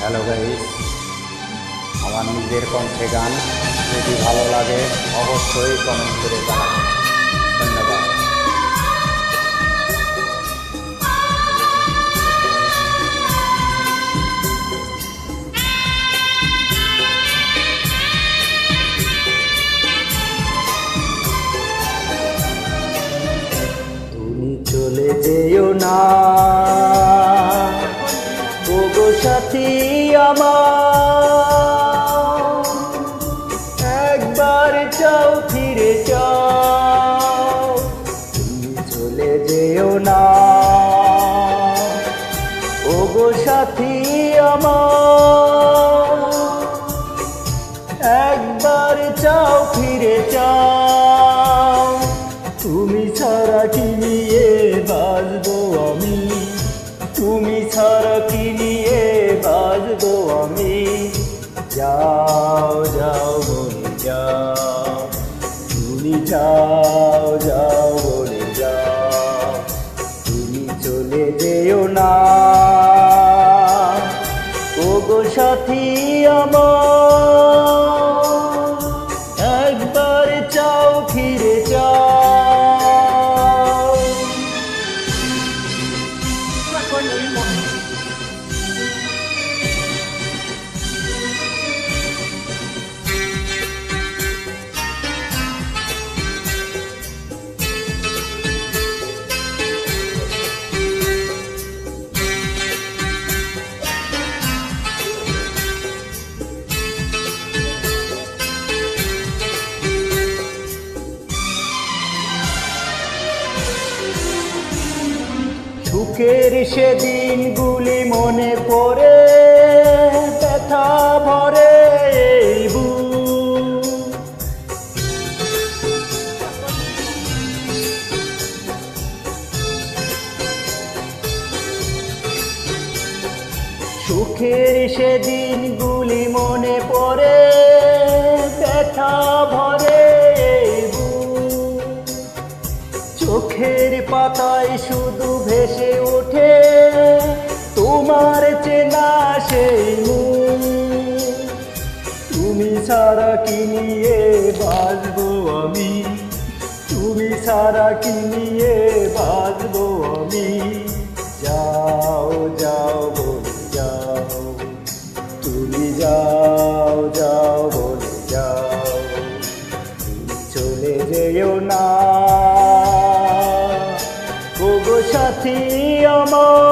Hello guys, আমার নিজের কণ্ঠে গান যদি ভালো লাগে অবশ্যই কমেন্ট করে জানাবেন। ধন্যবাদ। তুমি চলে যেও না ওগো সাথী আমার, একবার চাও ফিরে যাও। তুমি চলে যেও না ওগো সাথী আমার, একবার চাও ফিরে যাও। তুমি ছাড়া কি নিয়ে বাঁচবো আমি, তুমি ছাড়া কি নিয়ে বাঁচবো আমি। যাও যাও বলে যাও, তুমি যাও যাও বলে যাও। তুমি চলে যেও না ওগো সাথী আমার, একবার চাও ফিরে যাও। সুখের সেদিনগুলি মনে পড়ে, ব্যথা ভরে এই বুক। সুখের সেদিনগুলি মনে পড়ে, ব্যথা ভরে এই বুক। চোখের পাতায় শুধু ভেসে ওঠে তোমার চেনা সেই মুখ। তুমি ছাড়া কি নিয়ে বাঁচবো আমি, তুমি ছাড়া কি নিয়ে বাঁচবো আমি। যাও যাও বলে যাও, তুমি যাও যাও বলে যাও। তুমি চলে যেও না ওগো সাথী আমার।